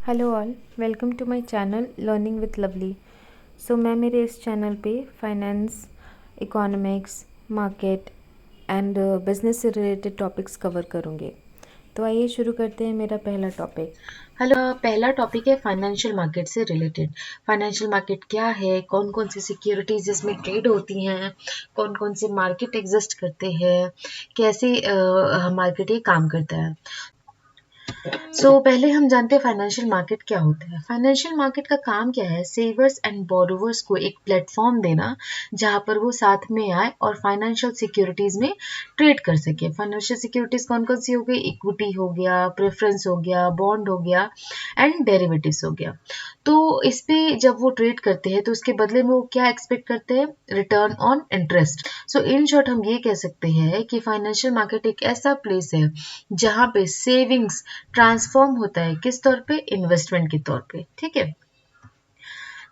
Hello all, welcome to my channel learning with Lovely. मैं मेरे इस चैनल पे finance, economics, market and business से रिलेटेड टॉपिक्स कवर करूँगी। तो आइए शुरू करते हैं मेरा पहला टॉपिक। हेलो, पहला टॉपिक है फाइनेंशियल मार्केट से रिलेटेड। फाइनेंशियल मार्केट क्या है, कौन कौन सी सिक्योरिटीज इसमें ट्रेड होती हैं, कौन कौन से मार्केट एग्जिस्ट करते हैं, कैसे मार्केट ये काम करता है। पहले हम जानते हैं फाइनेंशियल मार्केट क्या होता है। फाइनेंशियल मार्केट का काम क्या है, सेवर्स एंड बोरोवर्स को एक प्लेटफॉर्म देना जहां पर वो साथ में आए और फाइनेंशियल सिक्योरिटीज में ट्रेड कर सके। फाइनेंशियल सिक्योरिटीज कौन कौन सी हो गई, इक्विटी हो गया, प्रेफरेंस हो गया, बॉन्ड हो गया एंड डेरिवेटिव्स हो गया। तो इस पे जब वो ट्रेड करते हैं तो उसके बदले में वो क्या एक्सपेक्ट करते हैं, return on interest. In short हम ये कह सकते हैं कि फाइनेंशियल मार्केट एक ऐसा प्लेस है जहां पे सेविंग्स ट्रांसफॉर्म होता है, किस तौर पे, इन्वेस्टमेंट के तौर पे। ठीक है।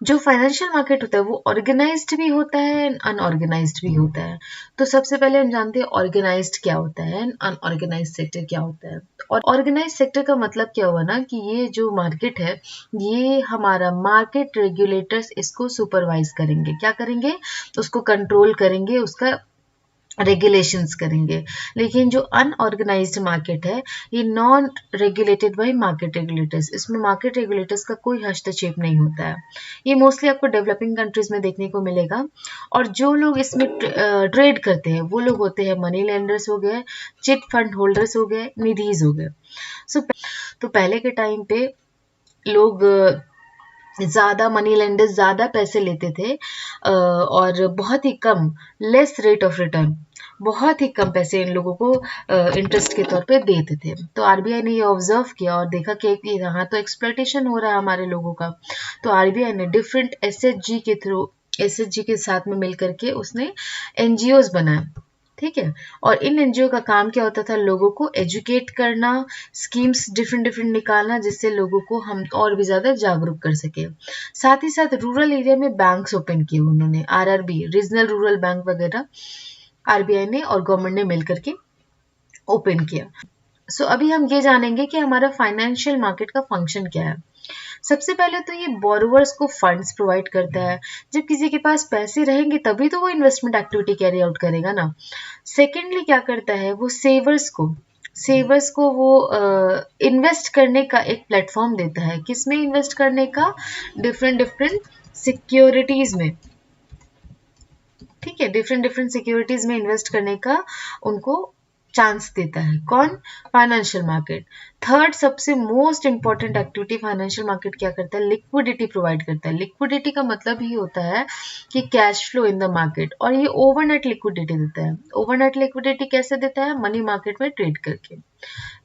जो फाइनेंशियल मार्केट होता है वो ऑर्गेनाइज्ड भी होता है, अनऑर्गेनाइज्ड भी होता है। तो सबसे पहले हम जानते हैं ऑर्गेनाइज्ड क्या होता है, अनऑर्गेनाइज्ड सेक्टर क्या होता है। और ऑर्गेनाइज्ड सेक्टर का मतलब क्या हुआ ना कि ये जो मार्केट है, ये हमारा मार्केट रेगुलेटर्स इसको सुपरवाइज करेंगे। क्या करेंगे, उसको कंट्रोल करेंगे, उसका रेगुलेशंस करेंगे। लेकिन जो अनऑर्गेनाइज्ड मार्केट है, ये non regulated by market regulators, इसमें मार्केट रेगुलेटर्स का कोई हस्तक्षेप नहीं होता है। ये मोस्टली आपको डेवलपिंग कंट्रीज में देखने को मिलेगा। और जो लोग इसमें ट्रेड करते हैं वो लोग होते हैं मनी लेंडर्स हो गए, चिट फंड होल्डर्स हो गए, निधीज हो गए। सो तो पहले के टाइम पे लोग ज़्यादा मनी लेंडर्स ज़्यादा पैसे लेते थे और बहुत ही कम, लेस रेट ऑफ रिटर्न, बहुत ही कम पैसे इन लोगों को इंटरेस्ट के तौर पे देते थे। तो आरबीआई ने ये ऑब्जर्व किया और देखा कि यहाँ तो एक्सप्लॉयटेशन हो रहा है हमारे लोगों का। तो आरबीआई ने डिफरेंट एसएचजी के थ्रू, एसएचजी के साथ में मिलकर के उसने एनजीओज बनाए। ठीक है। और इन एनजीओ का काम क्या होता था, लोगों को एजुकेट करना, स्कीम्स डिफरेंट डिफरेंट निकालना, जिससे लोगों को हम और भी ज्यादा जागरूक कर सके। साथ ही साथ रूरल एरिया में बैंक्स ओपन किए उन्होंने, आरआरबी, रीजनल रूरल बैंक वगैरह आरबीआई ने और गवर्नमेंट ने मिलकर के ओपन किया। अभी हम ये जानेंगे कि हमारा फाइनेंशियल मार्केट का फंक्शन क्या है। सबसे पहले तो ये बोरोवर्स को फंड्स प्रोवाइड करता है। जब किसी के पास पैसे रहेंगे तभी तो वो इन्वेस्टमेंट एक्टिविटी कैरी आउट करेगा ना। सेकेंडली क्या करता है, वो सेवर्स को वो इन्वेस्ट करने का एक प्लेटफॉर्म देता है। किसमें इन्वेस्ट करने का, डिफरेंट डिफरेंट सिक्योरिटीज में। ठीक है, डिफरेंट डिफरेंट सिक्योरिटीज में इन्वेस्ट करने का उनको चांस देता है। कौन, फाइनेंशियल मार्केट। थर्ड सबसे most important activity financial market क्या करता है, लिक्विडिटी प्रोवाइड करता है। लिक्विडिटी का मतलब ही होता है कि cash flow in the market, और ये ओवरनाइट लिक्विडिटी देता है। ओवरनाइट लिक्विडिटी कैसे देता है, मनी मार्केट में ट्रेड करके।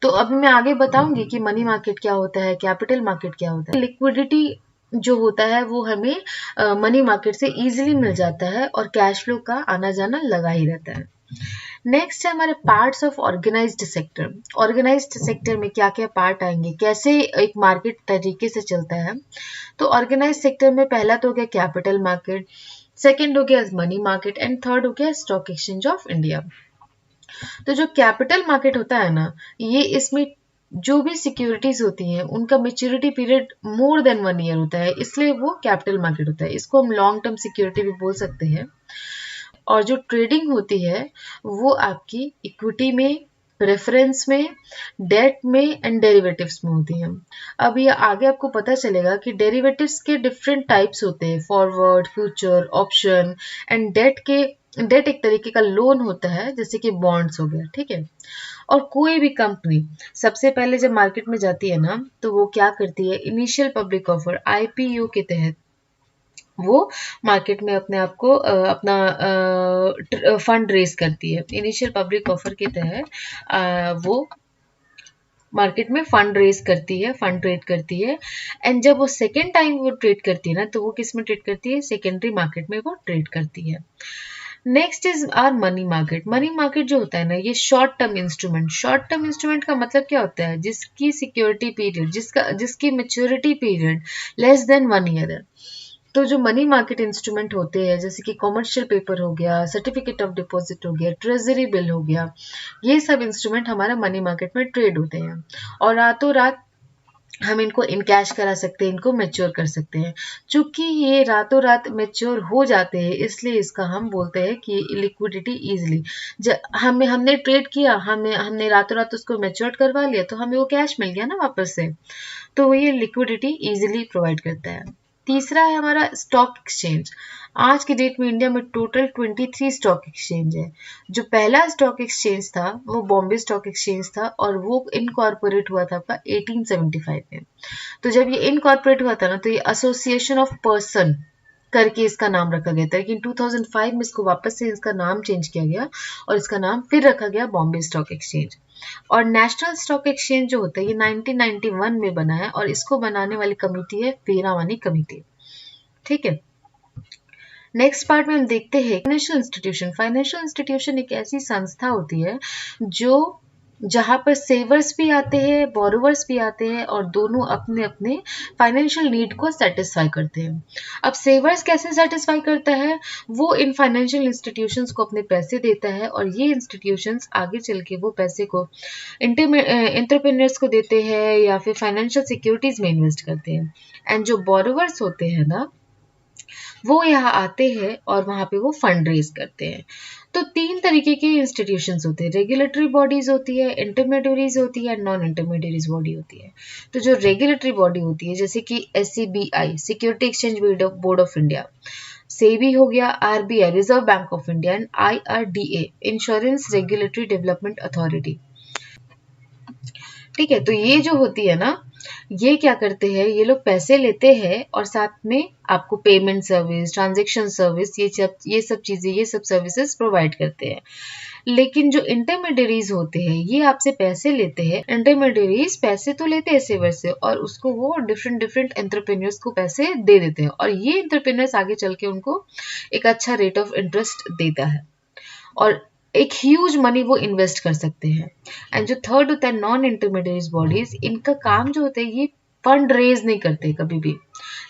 तो अभी मैं आगे बताऊंगी कि मनी मार्केट क्या होता है, कैपिटल मार्केट क्या होता है। लिक्विडिटी जो होता है वो हमें मनी मार्केट से इजीली मिल जाता है और कैश फ्लो का आना जाना लगा ही रहता है। नेक्स्ट है हमारे parts of organized sector. Organized sector में क्या क्या पार्ट आएंगे, कैसे एक मार्केट तरीके से चलता है। तो ऑर्गेनाइज्ड सेक्टर में पहला तो हो गया कैपिटल मार्केट, सेकेंड हो गया मनी मार्केट एंड थर्ड हो गया स्टॉक एक्सचेंज ऑफ इंडिया। तो जो कैपिटल मार्केट होता है ना, ये इसमें जो भी सिक्योरिटीज होती हैं उनका maturity period more than 1 year होता है, इसलिए वो कैपिटल मार्केट होता है। इसको हम लॉन्ग टर्म सिक्योरिटी भी बोल सकते हैं। और जो ट्रेडिंग होती है वो आपकी इक्विटी में, प्रेफरेंस में, डेट में एंड डेरिवेटिव्स में होती है। अब ये आगे आपको पता चलेगा कि डेरिवेटिव्स के डिफरेंट टाइप्स होते हैं, forward, future, option and debt एक तरीके का लोन होता है, जैसे कि बॉन्ड्स हो गया। ठीक है। और कोई भी कंपनी सबसे पहले जब मार्केट में जाती है ना, तो वो क्या करती है, इनिशियल पब्लिक ऑफर, आईपीओ के तहत वो मार्केट में अपने आप को अपना फंड रेज करती है। इनिशियल पब्लिक ऑफर के तहत वो मार्केट में फंड रेज करती है, फंड ट्रेड करती है। एंड जब वो सेकेंड टाइम वो ट्रेड करती है ना, तो वो किस में ट्रेड करती है, सेकेंडरी मार्केट में वो ट्रेड करती है। Next is our money market. Money market जो होता है ना, ये short term instrument. Short term instrument का मतलब क्या होता है, जिसकी सिक्योरिटी पीरियड, जिसकी maturity period less than 1 year है। तो जो मनी मार्केट इंस्ट्रूमेंट होते हैं, जैसे कि कॉमर्शियल पेपर हो गया, सर्टिफिकेट ऑफ डिपॉजिट हो गया, ट्रेजरी बिल हो गया, ये सब इंस्ट्रूमेंट हमारा मनी मार्केट में ट्रेड होते हैं। और रातों रात हम इनको इन कैश करा सकते हैं, इनको मैच्योर कर सकते हैं। चूंकि ये रातों रात मैच्योर हो जाते हैं, इसलिए इसका हम बोलते हैं कि लिक्विडिटी इजीली, हमने ट्रेड किया, हमने रातों रात उसको मैच्योर करवा लिया, तो हमें वो कैश मिल गया ना वापस से, तो ये लिक्विडिटी इजीली प्रोवाइड करता है। तीसरा है हमारा स्टॉक एक्सचेंज। आज की डेट में इंडिया में टोटल 23 स्टॉक एक्सचेंज है। जो पहला स्टॉक एक्सचेंज था वो बॉम्बे स्टॉक एक्सचेंज था, और वो इनकॉर्पोरेट हुआ था आपका 1875 में। तो जब ये इनकॉर्पोरेट हुआ था ना, तो ये एसोसिएशन ऑफ पर्सन करके इसका नाम रखा गया था, लेकिन 2005 में इसको वापस से इसका नाम चेंज किया गया और इसका नाम फिर रखा गया बॉम्बे स्टॉक एक्सचेंज। और नेशनल स्टॉक एक्सचेंज जो होता है ये 1991 में बना है, और इसको बनाने वाली कमेटी है फेरावानी कमेटी। ठीक है, नेक्स्ट पार्ट में हम देखते हैं फाइनेंशियल इंस्टीट्यूशन। फाइनेंशियल इंस्टीट्यूशन एक ऐसी संस्था होती है जो जहां पर सेवर्स भी आते हैं, बोरोवर्स भी आते हैं, और दोनों अपने अपने फाइनेंशियल नीड को सेटिस्फाई करते हैं। अब सेवर्स कैसे सेटिस्फाई करता है, वो इन फाइनेंशियल इंस्टीट्यूशंस को अपने पैसे देता है, और ये इंस्टीट्यूशंस आगे चल के वो पैसे को एंटरप्रेन्योर्स को देते हैं या फिर फाइनेंशियल सिक्योरिटीज में इन्वेस्ट करते हैं। एंड जो बोरोवर्स होते हैं ना, वो यहाँ आते हैं और वहां पे वो फंड रेज करते हैं। तो तीन तरीके के इंस्टीट्यूशंस होते हैं, रेगुलेटरी बॉडीज होती है, इंटरमीडियरीज होती है, नॉन इंटरमीडियरीज बॉडी होती है। तो जो रेगुलेटरी बॉडी होती है, जैसे कि SEBI, security exchange board of India, SEBI हो गया, RBI, reserve bank of India, and IRDA, insurance regulatory development authority. ठीक है, तो ये जो होती है ना, ये क्या करते हैं, ये लोग पैसे लेते हैं और साथ में आपको पेमेंट सर्विस, ट्रांजैक्शन सर्विस, ये सब चीजें, ये सब सर्विसेज प्रोवाइड करते हैं। लेकिन जो इंटरमीडियरीज होते हैं, ये आपसे पैसे लेते हैं। इंटरमीडियरीज पैसे तो लेते हैं सेवर से, और उसको वो डिफरेंट डिफरेंट एंटरप्रेन्योर्स को पैसे दे देते हैं, और ये एंटरप्रेन्योर्स आगे चल के उनको एक अच्छा रेट ऑफ इंटरेस्ट देता है, और एक ह्यूज मनी वो इन्वेस्ट कर सकते हैं। एंड जो थर्ड होता है नॉन इंटरमीडिएट बॉडीज, इनका काम जो होता है ये फंड रेज नहीं करते कभी भी,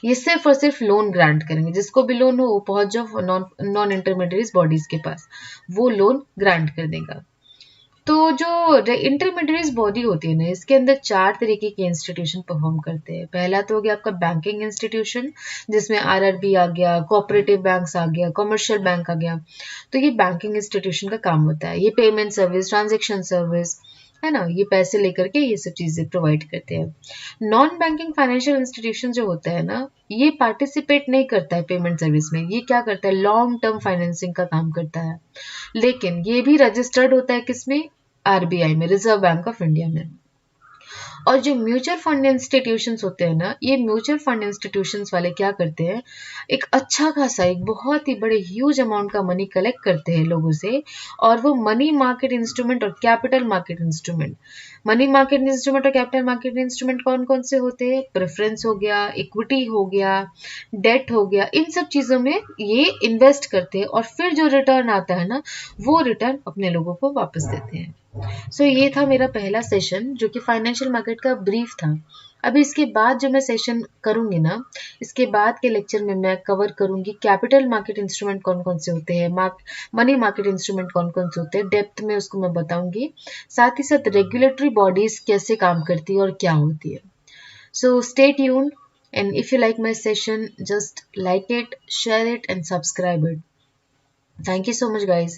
ये सिर्फ और सिर्फ लोन ग्रांट करेंगे। जिसको भी लोन हो वो पहुंच जाओ नॉन इंटरमीडिएट बॉडीज के पास, वो लोन ग्रांट कर देगा। तो जो इंटरमीडिएट बॉडी होती है ना, इसके अंदर 4 तरीके के इंस्टीट्यूशन परफॉर्म करते हैं। पहला तो हो गया आपका बैंकिंग इंस्टीट्यूशन, जिसमें RRB आ गया, कोऑपरेटिव बैंक्स आ गया, कमर्शियल बैंक आ गया। तो ये बैंकिंग इंस्टीट्यूशन का काम होता है, ये पेमेंट सर्विस, ट्रांजेक्शन सर्विस, है ना, ये पैसे लेकर के ये सब चीजें प्रोवाइड करते हैं। नॉन बैंकिंग फाइनेंशियल इंस्टीट्यूशन जो होता है ना, ये पार्टिसिपेट नहीं करता है पेमेंट सर्विस में, ये क्या करता है, लॉन्ग टर्म फाइनेंसिंग का काम करता है। लेकिन ये भी रजिस्टर्ड होता है किसमें, RBI में, रिजर्व बैंक ऑफ इंडिया में। और जो म्यूचुअल फंड इंस्टीट्यूशंस होते हैं ना, ये म्यूचुअल फंड इंस्टीट्यूशंस वाले क्या करते हैं, एक अच्छा खासा, एक बहुत ही बड़े ह्यूज अमाउंट का मनी कलेक्ट करते हैं लोगों से, और वो मनी मार्केट इंस्ट्रूमेंट और capital market instrument, money market instrument और कैपिटल मार्केट इंस्ट्रूमेंट कौन कौन से होते हैं, प्रेफरेंस हो गया, इक्विटी हो गया, डेट हो गया, इन सब चीजों में ये इन्वेस्ट करते हैं, और फिर जो रिटर्न आता है ना, वो रिटर्न अपने लोगों को वापस देते हैं। ये था मेरा पहला सेशन, जो कि फाइनेंशियल मार्केट का ब्रीफ था। अभी इसके बाद जो मैं सेशन करूंगी ना, इसके बाद के लेक्चर में मैं कवर करूंगी कैपिटल मार्केट इंस्ट्रूमेंट कौन कौन से होते हैं, मनी मार्केट इंस्ट्रूमेंट कौन कौन से होते हैं, डेप्थ में उसको मैं बताऊंगी। साथ ही साथ रेगुलेटरी बॉडीज कैसे काम करती है और क्या होती है। So stay tuned, and if you like my session, just like it, share it and subscribe it. Thank you so much guys.